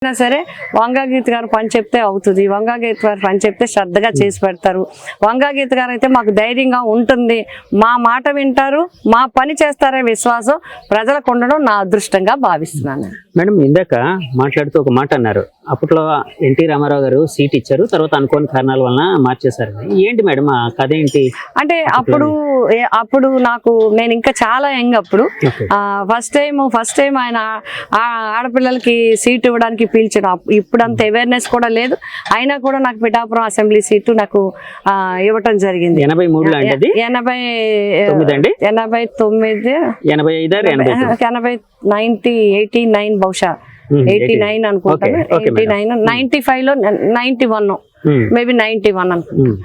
సరే వంగాగీత గారు పని చెప్తే అవుతుంది, వంగాగీత గారు పని చెప్తే శ్రద్ధగా చేసి పెడతారు. వంగాగీత గారు అయితే మాకు ధైర్యంగా ఉంటుంది, మా మాట వింటారు, మా పని చేస్తారనే విశ్వాసం ప్రజలకు ఉండడం నా అదృష్టంగా భావిస్తున్నాను. మేడం ఇందాక మాట్లాడుతూ ఒక మాట అన్నారు, అప్పట్లో ఎన్టీ రామారావు గారు సీట్ ఇచ్చారు, తర్వాత అనుకోని కారణాల వలన మార్చేశారు. ఏంటి మేడం ఆ కథ ఏంటి? అంటే అప్పుడు నాకు నేను ఇంకా చాలా యంగ్ అప్పుడు ఫస్ట్ టైం ఆయన ఆడపిల్లలకి సీట్ ఇవ్వడానికి పిలిచిన. ఇప్పుడు అంత అవేర్నెస్ కూడా లేదు, అయినా కూడా నాకు పిఠాపురం అసెంబ్లీ సీటు నాకు ఇవ్వటం జరిగింది. 83 89 బహుశా 89 అనుకుంటాను. 89 95 లో 91 మేబీ 91 అనుకుంటాను.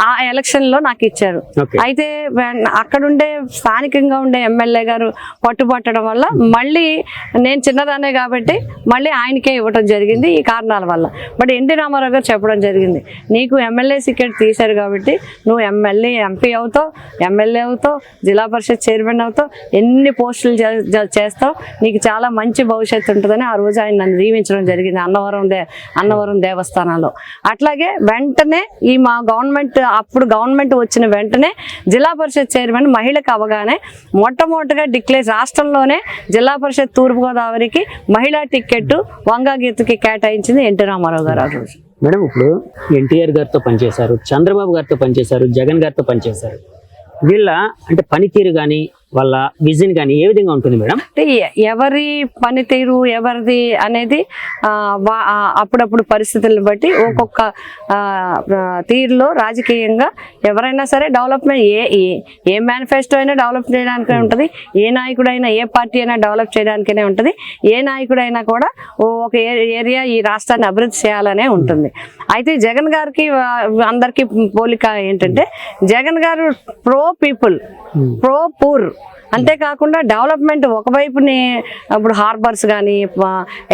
ఆ ఎలక్షన్ లో నాకు ఇచ్చారు. అయితే అక్కడుండే స్థానికంగా ఉండే ఎమ్మెల్యే గారు పట్టుబట్టడం వల్ల మళ్ళీ నేను చిన్నదానే కాబట్టి మళ్ళీ ఆయనకే ఇవ్వటం జరిగింది ఈ కారణాల వల్ల. బట్ ఎన్టీ రామారావు గారు చెప్పడం జరిగింది, నీకు ఎమ్మెల్యే టికెట్ తీశారు కాబట్టి నువ్వు ఎంపీ అవుతావు, ఎమ్మెల్యే అవుతావు, జిల్లా పరిషత్ చైర్మన్ అవుతావు, ఎన్ని పోస్టులు చేస్తావు, నీకు చాలా మంచి భవిష్యత్తు ఉంటుందని ఆ రోజు ఆయన నన్ను దీవించడం జరిగింది అన్నవరం దేవస్థానంలో. అట్లాగే వెంటనే ఈ మా అప్పుడు గవర్నమెంట్ వచ్చిన వెంటనే జిల్లా పరిషత్ చైర్మన్ మహిళకు అవగానే మొట్టమొదటిగా రాష్ట్రంలోనే జిల్లా పరిషత్ తూర్పుగోదావరికి మహిళా టికెట్ వంగాగీతకి కేటాయించింది ఎన్టీ రామారావు గారు ఆ రోజు. మేడం ఇప్పుడు ఎన్టీఆర్ గారితో పనిచేశారు, చంద్రబాబు గారితో పనిచేశారు, జగన్ గారితో పనిచేశారు. వీళ్ళ అంటే పనితీరు కానీ వాళ్ళ విజన్ కానీ ఏ విధంగా ఉంటుంది మేడం? అంటే ఎవరి పనితీరు ఎవరిది అనేది అప్పుడప్పుడు పరిస్థితులను బట్టి ఒక్కొక్క తీరులో రాజకీయంగా ఎవరైనా సరే డెవలప్మెంట్ ఏ మేనిఫెస్టో అయినా డెవలప్ చేయడానికే ఉంటుంది, ఏ నాయకుడైనా ఏ పార్టీ అయినా డెవలప్ చేయడానికనే ఉంటుంది, ఏ నాయకుడైనా కూడా ఒక ఏరియా ఈ రాష్ట్రాన్ని అభివృద్ధి చేయాలనే ఉంటుంది. అయితే జగన్ గారికి అందరికీ పోలిక ఏంటంటే జగన్ గారు ప్రో పీపుల్, ప్రో పూర్, అంతేకాకుండా డెవలప్మెంట్ ఒకవైపుని ఇప్పుడు హార్బర్స్ కానీ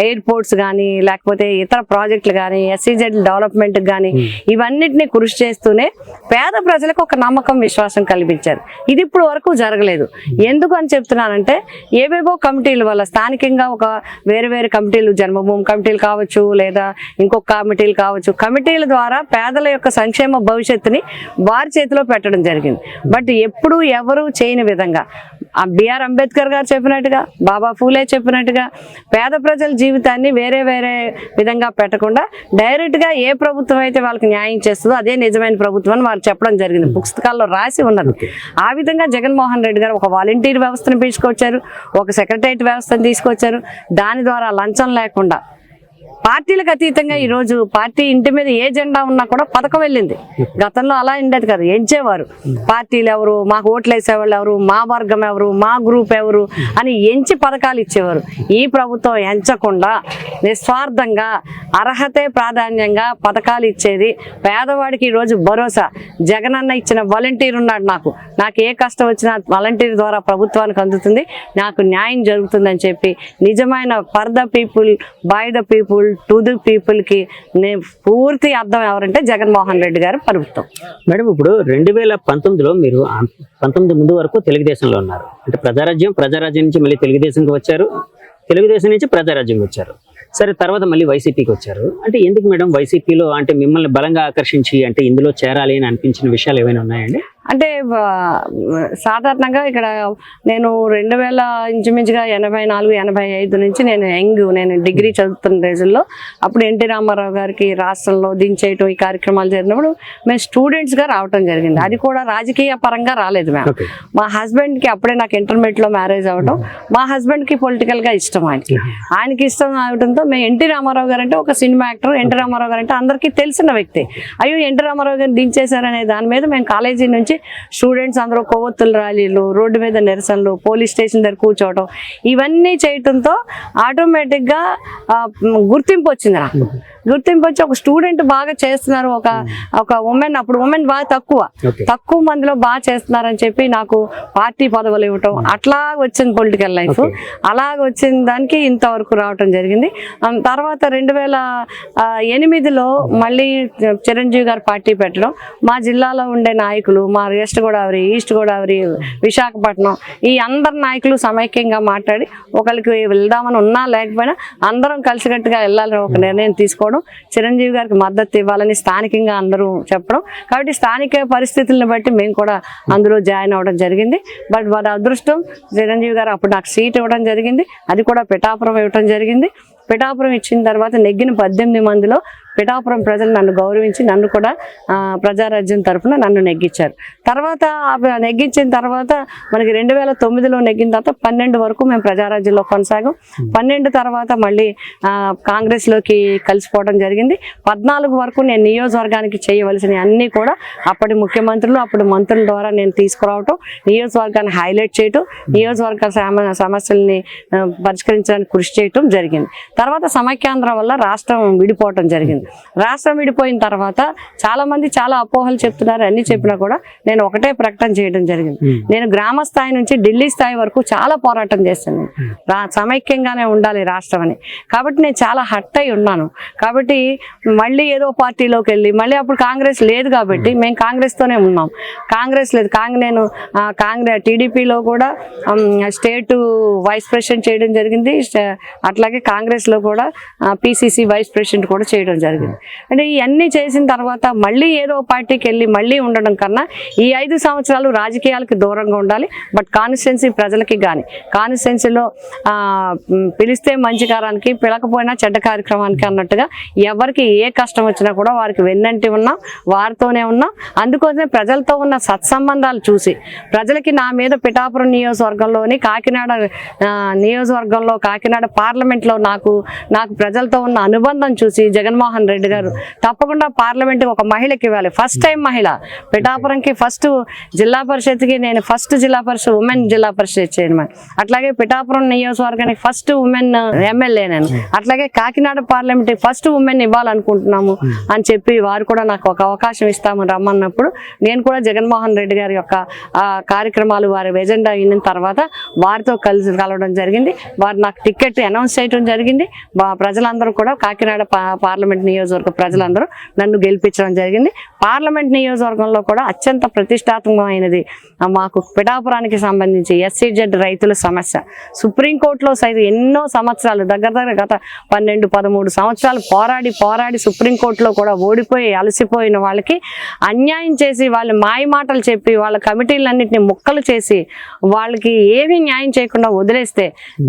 ఎయిర్పోర్ట్స్ కానీ లేకపోతే ఇతర ప్రాజెక్టులు కానీ ఎస్సీజెడ్ డెవలప్మెంట్ కానీ ఇవన్నిటిని కృషి చేస్తూనే పేద ప్రజలకు ఒక నమ్మకం విశ్వాసం కల్పించారు. ఇది ఇప్పుడు వరకు జరగలేదు. ఎందుకు అని చెప్తున్నానంటే ఏవేవో కమిటీల వల్ల స్థానికంగా ఒక వేరు కమిటీలు, జన్మభూమి కమిటీలు కావచ్చు లేదా ఇంకొక కమిటీలు కావచ్చు, కమిటీల ద్వారా పేదల యొక్క సంక్షేమ భవిష్యత్తుని వారి చేతిలో పెట్టడం జరిగింది. బట్ ఎప్పుడు ఎవరు చేయని విధంగా బిఆర్ అంబేద్కర్ గారు చెప్పినట్టుగా, బాబా ఫూలే చెప్పినట్టుగా పేద ప్రజల జీవితాన్ని వేరే విధంగా పెట్టకుండా డైరెక్ట్గా ఏ ప్రభుత్వం అయితే వాళ్ళకి న్యాయం చేస్తుందో అదే నిజమైన ప్రభుత్వం అని వాళ్ళు చెప్పడం జరిగింది, పుస్తకాల్లో రాసి ఉన్నది. ఆ విధంగా జగన్మోహన్ రెడ్డి గారు ఒక వాలంటీర్ వ్యవస్థను తీసుకొచ్చారు, ఒక సెక్రటరియట్ వ్యవస్థను తీసుకొచ్చారు. దాని ద్వారా లంచం లేకుండా పార్టీలకు అతీతంగా ఈరోజు పార్టీ ఇంటి మీద ఏ జెండా ఉన్నా కూడా పథకం వెళ్ళింది. గతంలో అలా ఉండేది కదా, ఎంచేవారు పార్టీలు ఎవరు, మాకు ఓట్లు వేసేవాళ్ళు ఎవరు, మా వర్గం ఎవరు, మా గ్రూప్ ఎవరు అని ఎంచి పథకాలు ఇచ్చేవారు. ఈ ప్రభుత్వం ఎంచకుండా నిస్వార్థంగా అర్హతే ప్రాధాన్యంగా పథకాలు ఇచ్చేది. పేదవాడికి ఈరోజు భరోసా జగనన్న ఇచ్చిన వాలంటీర్ ఉన్నాడు, నాకు ఏ కష్టం వచ్చినా వాలంటీర్ ద్వారా ప్రభుత్వానికి అందుతుంది, నాకు న్యాయం జరుగుతుందని చెప్పి నిజమైన for the people by the people to the people కి పూర్తి అర్థం ఎవరంటే జగన్మోహన్ రెడ్డి గారు ప్రభుత్వం. మేడం ఇప్పుడు 2019లో మీరు 19 ముందు వరకు తెలుగుదేశంలో ఉన్నారు. అంటే ప్రజారాజ్యం నుంచి మళ్ళీ తెలుగుదేశంకి వచ్చారు, తెలుగుదేశం నుంచి ప్రజారాజ్యంకి వచ్చారు. సరే తర్వాత మళ్ళీ వైసీపీకి వచ్చారు. అంటే ఎందుకు మేడం వైసీపీలో అంటే మిమ్మల్ని బలంగా ఆకర్షించి అంటే ఇందులో చేరాలి అని అనిపించిన విషయాలు ఏమైనా ఉన్నాయండి? అంటే సాధారణంగా ఇక్కడ నేను 2000 ఇంచుమించుగా 84-85 నుంచి నేను డిగ్రీ చదువుతున్న రోజుల్లో అప్పుడు ఎన్టీ రామారావు గారికి రాష్ట్రంలో దించేయటం ఈ కార్యక్రమాలు జరిగినప్పుడు మేము స్టూడెంట్స్గా రావటం జరిగింది. అది కూడా రాజకీయ పరంగా రాలేదు మేము. మా హస్బెండ్కి అప్పుడే నాకు ఇంటర్మీడియట్లో మ్యారేజ్ అవ్వడం, మా హస్బెండ్కి పొలిటికల్గా ఇష్టం, ఆయనకి ఇష్టం అవడంతో మేము ఎన్టీ రామారావు గారు అంటే ఒక సినిమా యాక్టర్, ఎన్టీ రామారావు గారు అంటే అందరికీ తెలిసిన వ్యక్తి, అయ్యో ఎన్టీ రామారావు గారిని దించేశారనే దాని మీద మేము కాలేజీ నుంచి స్టూడెంట్స్ అందరూ కొవ్వొత్తుల ర్యాలీలు, రోడ్డు మీద నిరసనలు, పోలీస్ స్టేషన్ దగ్గర కూర్చోవడం ఇవన్నీ చేయటంతో ఆటోమేటిక్గా గుర్తింపు వచ్చింది నాకు. గుర్తింపు వచ్చి ఒక స్టూడెంట్ బాగా చేస్తున్నారు, ఒక ఉమెన్, అప్పుడు ఉమెన్ బాగా తక్కువ మందిలో బాగా చేస్తున్నారని చెప్పి నాకు పార్టీ పదవులు ఇవ్వటం, అట్లా వచ్చింది పొలిటికల్ లైఫ్. అలాగ వచ్చిన దానికి ఇంతవరకు రావటం జరిగింది. తర్వాత 2008లో మళ్ళీ చిరంజీవి గారు పార్టీ పెట్టడం, మా జిల్లాలో ఉండే నాయకులు, మా వెస్ట్ గోదావరి, ఈస్ట్ గోదావరి, విశాఖపట్నం, ఈ అందరు నాయకులు సమైక్యంగా మాట్లాడి ఒకరికి వెళ్దామని ఉన్నా లేకపోయినా అందరం కలిసికట్టుగా వెళ్ళాలని ఒక నిర్ణయం తీసుకోవడం, చిరంజీవి గారికి మద్దతు ఇవ్వాలని స్థానికంగా అందరూ చెప్పడం. కాబట్టి స్థానిక పరిస్థితులను బట్టి మేము కూడా అందులో జాయిన్ అవ్వడం జరిగింది. బట్ వారి అదృష్టం, చిరంజీవి గారు అప్పుడు నాకు సీట్ ఇవ్వడం జరిగింది, అది కూడా పిఠాపురం ఇవ్వడం జరిగింది. పిఠాపురం ఇచ్చిన తర్వాత నెగ్గిన 18 మందిలో పిఠాపురం ప్రజలు నన్ను గౌరవించి నన్ను కూడా ప్రజారాజ్యం తరఫున నన్ను నెగ్గించారు. తర్వాత నెగ్గించిన తర్వాత మనకి 2009లో నెగ్గిన తర్వాత 12 వరకు మేము ప్రజారాజ్యంలో కొనసాగం. 12 తర్వాత మళ్ళీ కాంగ్రెస్లోకి కలిసిపోవడం జరిగింది. 14 వరకు నేను నియోజకవర్గానికి చేయవలసిన అన్నీ కూడా అప్పటి ముఖ్యమంత్రులు, అప్పుడు మంత్రుల ద్వారా నేను తీసుకురావటం, నియోజకవర్గాన్ని హైలైట్ చేయటం, నియోజకవర్గ సమస్యల్ని పరిష్కరించడానికి కృషి చేయటం జరిగింది. తర్వాత సమైక్యాంధ్ర వల్ల రాష్ట్రం విడిపోవటం జరిగింది. రాష్ట్రం విడిపోయిన తర్వాత చాలా మంది చాలా అపోహలు చెప్తున్నారు, అన్ని చెప్పినా కూడా నేను ఒకటే ప్రకటన చేయడం జరిగింది. నేను గ్రామ స్థాయి నుంచి ఢిల్లీ స్థాయి వరకు చాలా పోరాటం చేశాను. సమైక్యంగానే ఉండాలి రాష్ట్రం అని. కాబట్టి నేను చాలా హట్ అయి ఉన్నాను. కాబట్టి మళ్ళీ ఏదో పార్టీలోకి వెళ్ళి మళ్ళీ అప్పుడు కాంగ్రెస్ లేదు కాబట్టి మేము కాంగ్రెస్తోనే ఉన్నాం. కాంగ్రెస్ లేదు, నేను టీడీపీలో కూడా స్టేట్ వైస్ ప్రెసిడెంట్ చేయడం జరిగింది. అట్లాగే కాంగ్రెస్లో కూడా పిసిసి వైస్ ప్రెసిడెంట్ కూడా చేయడం జరిగింది. అంటే ఇవన్నీ చేసిన తర్వాత మళ్ళీ ఏదో పార్టీకి వెళ్ళి మళ్ళీ ఉండడం కన్నా ఈ 5 సంవత్సరాలు రాజకీయాలకి దూరంగా ఉండాలి. బట్ కాన్స్టిట్యున్సీ ప్రజలకి కానీ, కాన్స్టిట్యున్సీలో పిలిస్తే మంచి కారానికి, పిలకపోయినా చెడ్డ కార్యక్రమానికి అన్నట్టుగా ఎవరికి ఏ కష్టం వచ్చినా కూడా వారికి వెన్నంటి ఉన్నాం, వారితోనే ఉన్నాం. అందుకోసమే ప్రజలతో ఉన్న సత్సంబంధాలు చూసి ప్రజలకి నా మీద పిఠాపురం నియోజకవర్గంలోని కాకినాడ నియోజకవర్గంలో కాకినాడ పార్లమెంట్లో నాకు ప్రజలతో ఉన్న అనుబంధం చూసి జగన్మోహన్ రెడ్డి గారు తప్పకుండా పార్లమెంట్ ఒక మహిళకి ఇవ్వాలి. ఫస్ట్ టైం మహిళ పిఠాపురంకి, ఫస్ట్ జిల్లా పరిషత్కి నేను ఫస్ట్ జిల్లా పరిషత్ ఉమెన్ జిల్లా పరిషత్ చైర్మన్, అట్లాగే పిఠాపురం నియోజకవర్గానికి ఫస్ట్ ఉమెన్ ఎమ్మెల్యే నేను, అట్లాగే కాకినాడ పార్లమెంట్ ఫస్ట్ ఉమెన్ ఇవ్వాలనుకుంటున్నాము అని చెప్పి వారు కూడా నాకు ఒక అవకాశం ఇస్తాము రమ్మన్నప్పుడు నేను కూడా జగన్మోహన్ రెడ్డి గారి యొక్క కార్యక్రమాలు, వారి ఎజెండా అయిన తర్వాత వారితో కలవడం జరిగింది. వారు నాకు టికెట్ అనౌన్స్ చేయడం జరిగింది. ప్రజలందరూ కూడా కాకినాడ పార్లమెంట్ నియోజకవర్గ ప్రజలందరూ నన్ను గెలిపించడం జరిగింది. పార్లమెంట్ నియోజకవర్గంలో కూడా అత్యంత ప్రతిష్టాత్మకమైనది మాకు పిఠాపురానికి సంబంధించి ఎస్సీజెడ్ రైతుల సమస్య. సుప్రీంకోర్టులో సైతం ఎన్నో సంవత్సరాలు దగ్గర గత 12-13 సంవత్సరాలు పోరాడి సుప్రీంకోర్టులో కూడా ఓడిపోయి అలసిపోయిన వాళ్ళకి అన్యాయం చేసి, వాళ్ళు మాయ మాటలు చెప్పి, వాళ్ళ కమిటీలన్నింటినీ ముక్కలు చేసి వాళ్ళకి ఏమీ న్యాయం చేయకుండా వదిలేస్తే,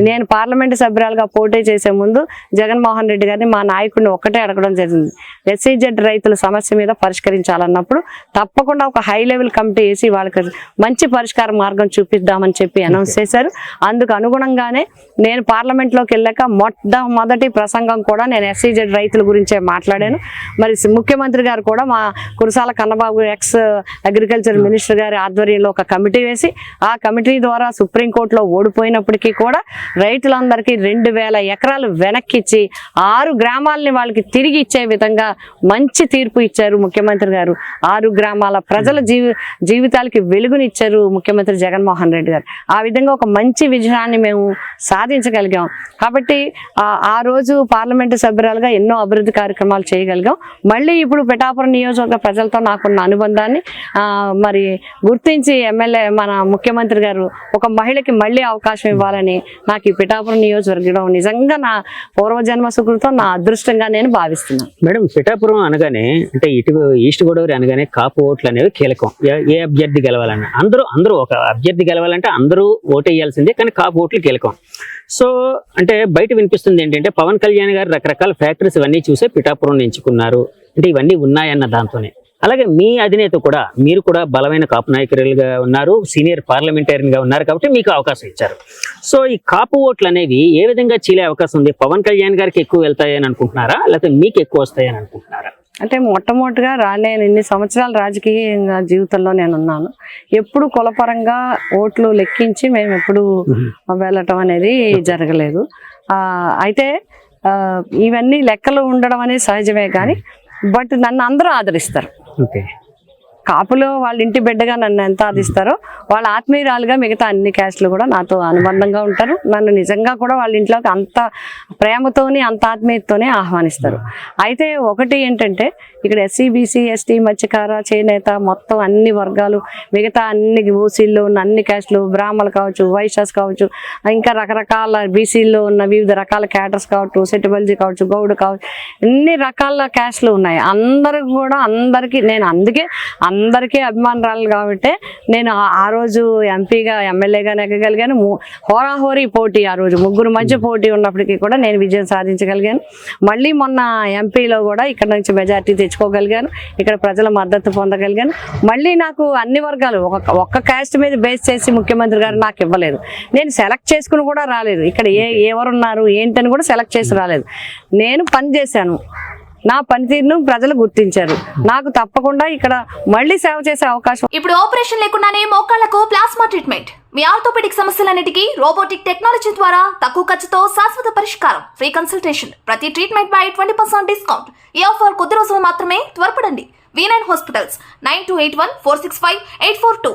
నేను పార్లమెంటు సభ్యురాలుగా పోటీ చేసే ముందు జగన్మోహన్ రెడ్డి గారిని, మా నాయకుడిని ఒక్కటే అడగడం జరిగింది, ఎస్సీజెడ్ రైతుల సమస్య మీద పరిష్కరించాలన్నప్పుడు తప్పకుండా ఒక హై లెవెల్ కమిటీ వేసి వాళ్ళకి మంచి పరిష్కార మార్గం చూపిద్దామని చెప్పి అనౌన్స్ చేశారు. అందుకు అనుగుణంగానే నేను పార్లమెంట్లోకి వెళ్ళాక మొట్టమొదటి ప్రసంగం కూడా నేను ఎస్సీజెడ్ రైతుల గురించే మాట్లాడాను. మరి ముఖ్యమంత్రి గారు కూడా మా Kurasala Kannababu X agriculture minister గారి ఆధ్వర్యంలో ఒక కమిటీ వేసి, ఆ కమిటీ ద్వారా సుప్రీంకోర్టులో ఓడిపోయినప్పటికీ కూడా రైతులందరికీ 2000 ఎకరాలు వెనక్కిచ్చి 6 గ్రామాలని వాళ్ళకి తిరిగి ఇచ్చే విధంగా మంచి తీర్పు ఇచ్చారు ముఖ్యమంత్రి గారు. 6 గ్రామాల ప్రజల జీవితాలకి వెలుగునిచ్చారు ముఖ్యమంత్రి జగన్మోహన్ రెడ్డి గారు. ఆ విధంగా ఒక మంచి విజయాన్ని మేము సాధించగలిగాం. కాబట్టి ఆ రోజు పార్లమెంటు సభ్యురాలుగా ఎన్నో అభివృద్ధి కార్యక్రమాలు చేయగలిగాం. మళ్ళీ ఇప్పుడు పిఠాపురం నియోజకవర్గ ప్రజలతో నాకున్న అనుబంధాన్ని మరి గుర్తించి ఎమ్మెల్యే మన ముఖ్యమంత్రి గారు ఒక మహిళకి మళ్ళీ అవకాశం ఇవ్వాలని నాకు ఈ పిఠాపురం నియోజకవర్గం నిజంగా నా పూర్వజన్మ సుకృతం, నా అదృష్టంగా నేను భావిస్తున్నాను. మేడం, పిఠాపురం అనగానే అంటే ఈస్ట్ గోదావరి అనగానే కాపు ఓట్లు అనేవి కీలకం. ఏ అభ్యర్థి గెలవాలన్నా అందరూ ఒక అభ్యర్థి గెలవాలంటే అందరూ ఓటేయాల్సిందే, కానీ కాపు ఓట్లు కీలకం. సో అంటే బయట వినిపిస్తుంది ఏంటంటే పవన్ కళ్యాణ్ గారు రకరకాల ఫ్యాక్టరీస్ ఇవన్నీ చూసే పిఠాపురం ఎంచుకున్నారు అంటే ఇవన్నీ ఉన్నాయన్న దాంతోనే. అలాగే మీ అధినేత కూడా, మీరు కూడా బలమైన కాపు నాయకులుగా ఉన్నారు, సీనియర్ పార్లమెంటేరియన్ గా ఉన్నారు కాబట్టి మీకు అవకాశం ఇచ్చారు. సో ఈ కాపు ఓట్లు అనేవి ఏ విధంగా చీలే అవకాశం ఉంది? పవన్ కళ్యాణ్ గారికి ఎక్కువ వెళ్తాయని అనుకుంటున్నారా, లేకపోతే మీకు ఎక్కువ వస్తాయని అనుకుంటున్నారా? అంటే మొట్టమొదటిగా నేను ఇన్ని సంవత్సరాల రాజకీయ జీవితంలో నేను ఉన్నాను. ఎప్పుడు కులపరంగా ఓట్లు లెక్కించి మేము ఎప్పుడు వెళ్ళటం అనేది జరగలేదు. అయితే ఇవన్నీ లెక్కలు ఉండడం అనేది సహజమే కానీ బట్ నన్ను అందరూ ఆదరిస్తారు. ఓకే. కాపులో వాళ్ళ ఇంటి బిడ్డగా నన్ను ఎంత ఆదిస్తారో వాళ్ళ ఆత్మీయురాలుగా మిగతా అన్ని క్యాస్ట్లు కూడా నాతో అనుబంధంగా ఉంటారు. నన్ను నిజంగా కూడా వాళ్ళ ఇంట్లోకి అంత ప్రేమతోని అంత ఆత్మీయతతోనే ఆహ్వానిస్తారు. అయితే ఒకటి ఏంటంటే ఇక్కడ ఎస్సీ బీసీ ఎస్టీ మత్స్యకార చేనేత మొత్తం అన్ని వర్గాలు మిగతా అన్ని ఓసీల్లో ఉన్న అన్ని క్యాస్ట్లు బ్రాహ్మణులు కావచ్చు, వైశ్యాస్ కావచ్చు, ఇంకా రకరకాల బీసీల్లో ఉన్న వివిధ రకాల క్యాటర్స్ కావచ్చు, సెటిబల్జీ కావచ్చు, గౌడ్ కావచ్చు, ఎన్ని రకాల క్యాస్ట్లు ఉన్నాయి. అందరికి కూడా అందరికీ నేను అందుకే అందరికీ అభిమానురాలు కాబట్టి నేను ఆ రోజు ఎంపీగా ఎమ్మెల్యేగా నెగ్గగలిగాను. హోరాహోరీ పోటీ ఆ రోజు ముగ్గురు మధ్య పోటీ ఉన్నప్పటికీ కూడా నేను విజయం సాధించగలిగాను. మళ్ళీ మొన్న ఎంపీలో కూడా ఇక్కడ నుంచి మెజార్టీ తెచ్చుకోగలిగాను. ఇక్కడ ప్రజల మద్దతు పొందగలిగాను. మళ్ళీ నాకు అన్ని వర్గాలు ఒక్క క్యాస్ట్ మీద బేస్ చేసి ముఖ్యమంత్రి గారు నాకు ఇవ్వలేదు. నేను సెలెక్ట్ చేసుకుని కూడా రాలేదు. ఇక్కడ ఎవరున్నారు ఏంటని కూడా సెలెక్ట్ చేసి రాలేదు. నేను పని చేశాను. నా పనితీరును ప్రజలు గుర్తించారు. నాకు తప్పకుండా ఇక్కడ మళ్ళీ సేవ చేసే అవకాశం. ఇప్పుడు ఆపరేషన్ లేకుండానే మోకాళ్లకు ప్లాస్మా ట్రీట్మెంట్, మీ ఆర్థోపెడిక్ సమస్యలన్నిటికీ రోబోటిక్ టెక్నాలజీ ద్వారా తక్కువ ఖర్చుతో శాశ్వత పరిష్కారం, ఫ్రీ కన్సల్టేషన్, ప్రతి ట్రీట్మెంట్ పై 20% డిస్కౌంట్. ఈ ఆఫర్ కొద్ది రోజులు మాత్రమే, త్వరపడండి. V9 hospitals 9281465842.